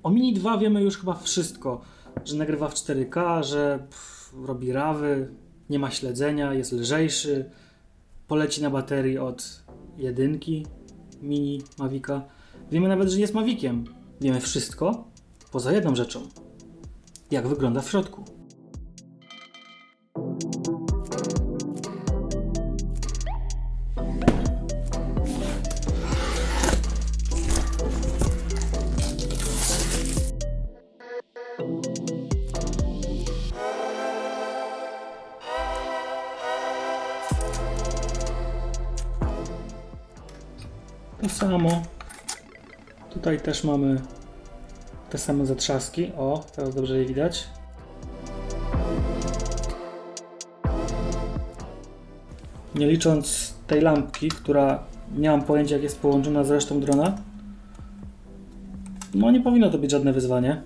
O Mini 2 wiemy już chyba wszystko, że nagrywa w 4K, że robi rawy, nie ma śledzenia, jest lżejszy, poleci na baterii od 1 Mini Mavica. Wiemy nawet, że jest Maviciem. Wiemy wszystko poza jedną rzeczą. Jak wygląda w środku. To samo. Tutaj też mamy te same zatrzaski. O, teraz dobrze je widać. Nie licząc tej lampki, która nie mam pojęcia jak jest połączona z resztą drona. No nie powinno to być żadne wyzwanie.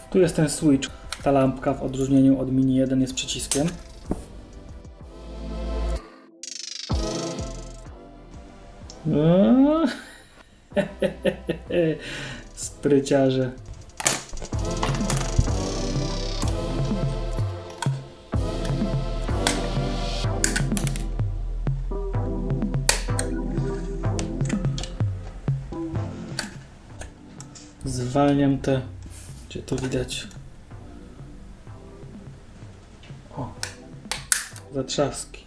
Tu jest ten switch. Ta lampka w odróżnieniu od Mini 1 jest przyciskiem. Spryciarze. Zwalniam te, gdzie to widać. O, zatrzaski.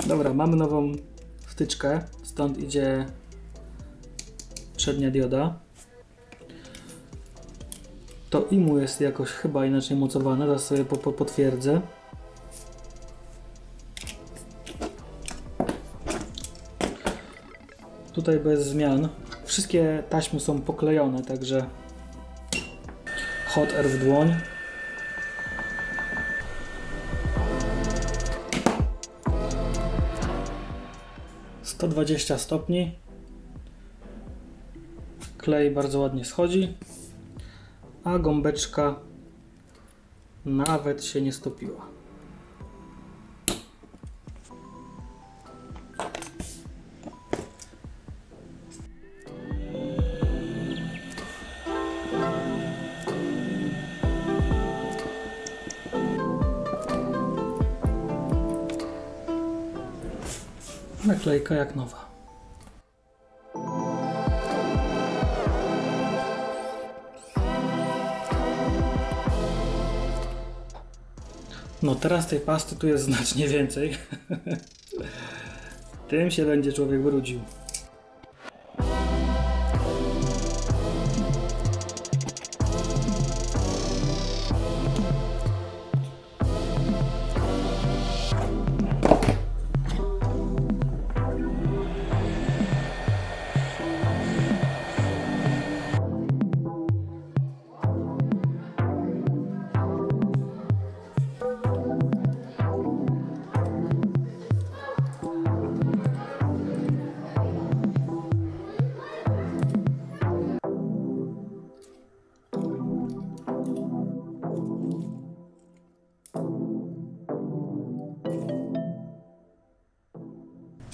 Dobra, mamy nową wtyczkę, stąd idzie przednia dioda. To IMU jest jakoś chyba inaczej mocowane, zaraz sobie potwierdzę. Tutaj bez zmian. Wszystkie taśmy są poklejone, także hot air w dłoń. To 20 stopni. Klej bardzo ładnie schodzi, a gąbeczka nawet się nie stopiła. Naklejka jak nowa. No teraz tej pasty tu jest znacznie więcej. Tym się będzie człowiek brudził.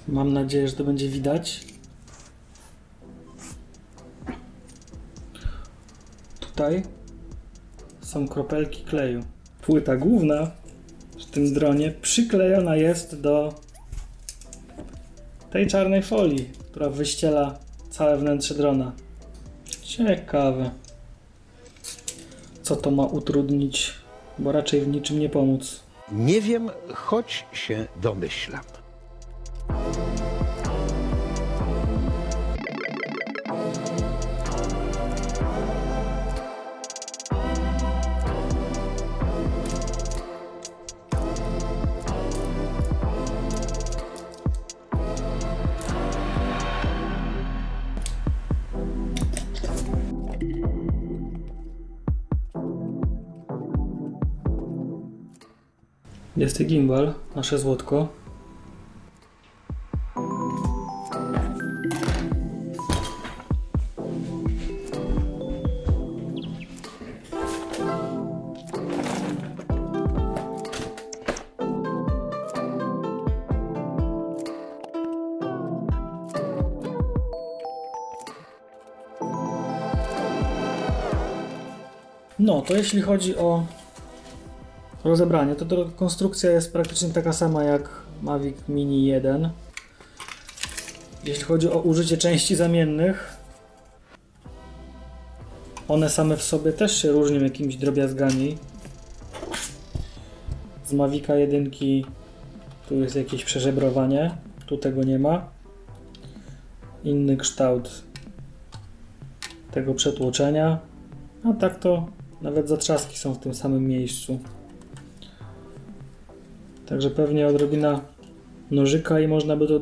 Mam nadzieję, że to będzie widać. tutaj są kropelki kleju. Płyta główna w tym dronie przyklejona jest do tej czarnej folii, która wyściela całe wnętrze drona. Ciekawe. Co to ma utrudnić, bo raczej w niczym nie pomóc. Nie wiem, choć się domyślam. Jest gimbal, nasze złotko. No, to jeśli chodzi o rozebranie, to konstrukcja jest praktycznie taka sama jak Mavic Mini 1. Jeśli chodzi o użycie części zamiennych, one same w sobie też się różnią jakimiś drobiazgami. Z Mavica 1 tu jest jakieś przeżebrowanie, tu tego nie ma. Inny kształt tego przetłoczenia, a tak to nawet zatrzaski są w tym samym miejscu. Także pewnie odrobina nożyka i można by to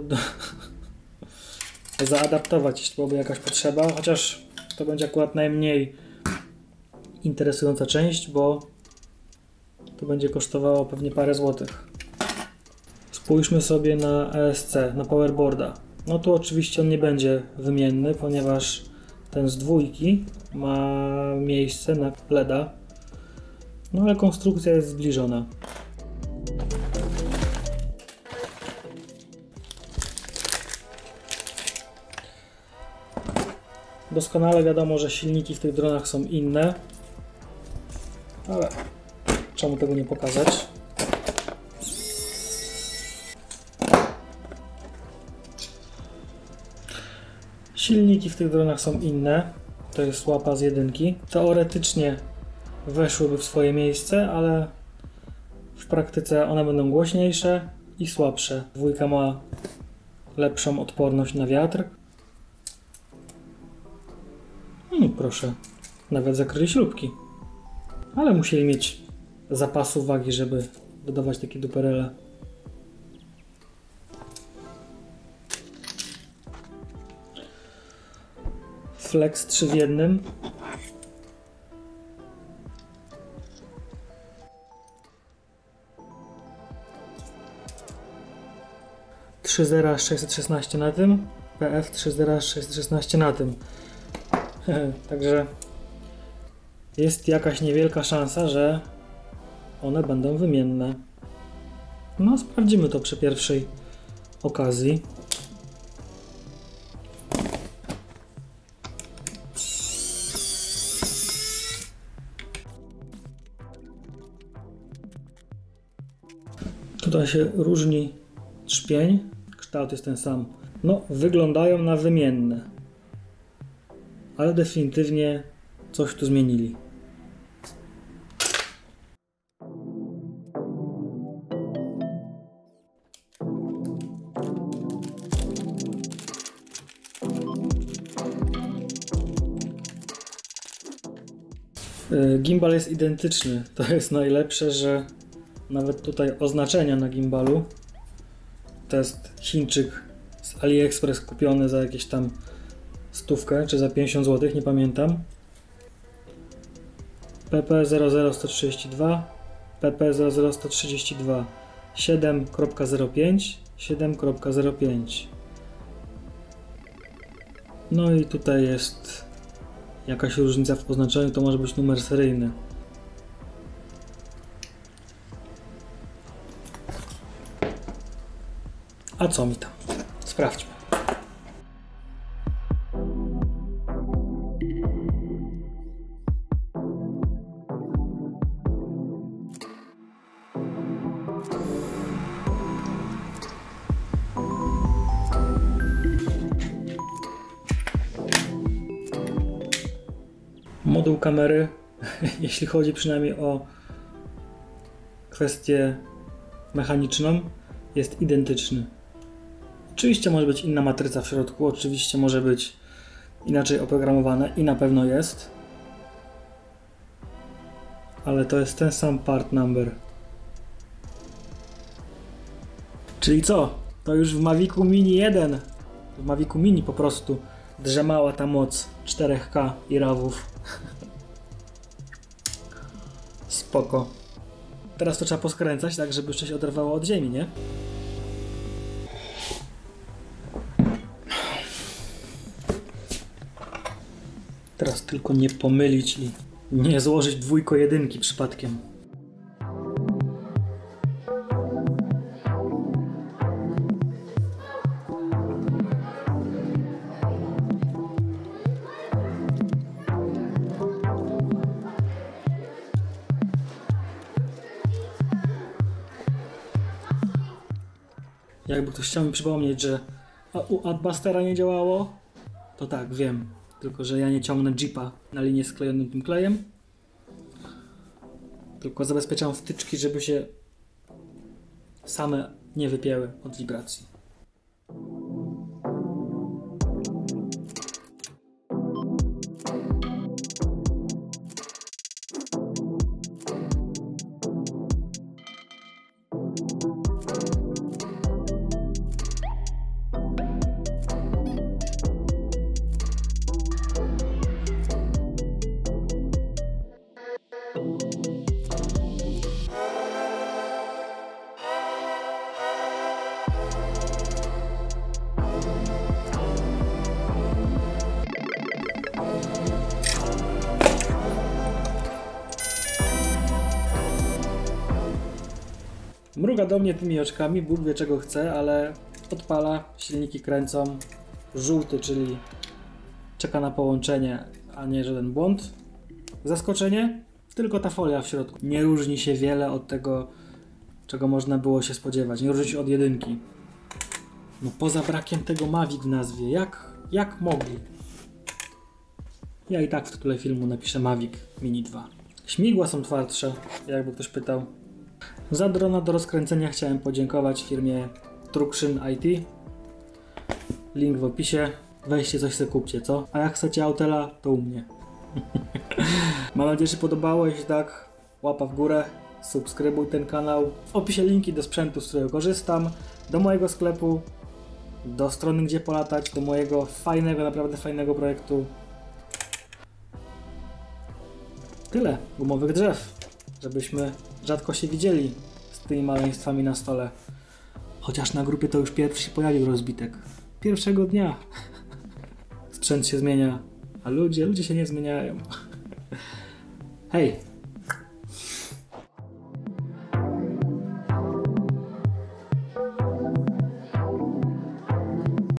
zaadaptować, jeśli byłaby jakaś potrzeba, chociaż to będzie akurat najmniej interesująca część, bo to będzie kosztowało pewnie parę złotych. Spójrzmy sobie na ESC, na powerboarda. No tu oczywiście on nie będzie wymienny, ponieważ ten z dwójki ma miejsce na LEDa, no ale konstrukcja jest zbliżona. Doskonale wiadomo, że silniki w tych dronach są inne, ale czemu tego nie pokazać? Silniki w tych dronach są inne, to jest łapa z jedynki. Teoretycznie weszłyby w swoje miejsce, ale w praktyce one będą głośniejsze i słabsze. Dwójka ma lepszą odporność na wiatr. I proszę, nawet zakryli śrubki. Ale musieli mieć zapasu wagi, żeby dodawać takie duperele. Flex 3 w jednym. Trzy zera 616 na tym, PF 3 zera 616 na tym. Także jest jakaś niewielka szansa, że one będą wymienne. No, sprawdzimy to przy pierwszej okazji. Tutaj się różni trzpień, kształt jest ten sam. No, wyglądają na wymienne, ale definitywnie coś tu zmienili. Gimbal jest identyczny. To jest najlepsze, że nawet tutaj oznaczenia na gimbalu to jest Chińczyk z AliExpress kupiony za jakieś tam 100 czy za 50 zł, nie pamiętam. PP00132, PP00132, 7.05, 7.05. No i tutaj jest jakaś różnica w oznaczeniu, to może być numer seryjny. A co mi tam? Sprawdźmy. Moduł kamery, jeśli chodzi przynajmniej o kwestię mechaniczną, jest identyczny. Oczywiście może być inna matryca w środku, oczywiście może być inaczej oprogramowane i na pewno jest, ale to jest ten sam part number. Czyli co? To już w Mavicu Mini 1, w Mavicu Mini po prostu drzemała ta moc 4K i rawów. Spoko. Teraz to trzeba poskręcać tak, żeby jeszcze się oderwało od ziemi, nie? Teraz tylko nie pomylić i nie złożyć dwójko jedynki przypadkiem. Jakby ktoś chciał mi przypomnieć, że u Adbustera nie działało, to tak, wiem. Tylko że ja nie ciągnę Jeepa na linię sklejonym tym klejem. Tylko zabezpieczam wtyczki, żeby się same nie wypięły od wibracji. Mruga do mnie tymi oczkami, Bóg wie czego chce, ale odpala, silniki kręcą. Żółty, czyli czeka na połączenie, a nie żaden błąd. Zaskoczenie? Tylko ta folia w środku. Nie różni się wiele od tego, czego można było się spodziewać. Nie różni się od jedynki. No poza brakiem tego Mavic w nazwie. Jak mogli? Ja i tak w tytule filmu napiszę Mavic Mini 2. Śmigła są twardsze, jakby ktoś pytał. Za drona do rozkręcenia chciałem podziękować firmie Truxtion IT. Link w opisie. Weźcie coś se kupcie, co? A jak chcecie Autela, to u mnie. Mam nadzieję, że się podobało. Jeśli tak, łapa w górę, subskrybuj ten kanał. W opisie linki do sprzętu, z którego korzystam, do mojego sklepu, do strony gdzie polatać, do mojego fajnego, naprawdę fajnego projektu. Tyle gumowych drzew, żebyśmy rzadko się widzieli z tymi maleństwami na stole. Chociaż na grupie to już pierwszy się pojawił rozbitek. Pierwszego dnia. Sprzęt się zmienia, a ludzie się nie zmieniają. Hej!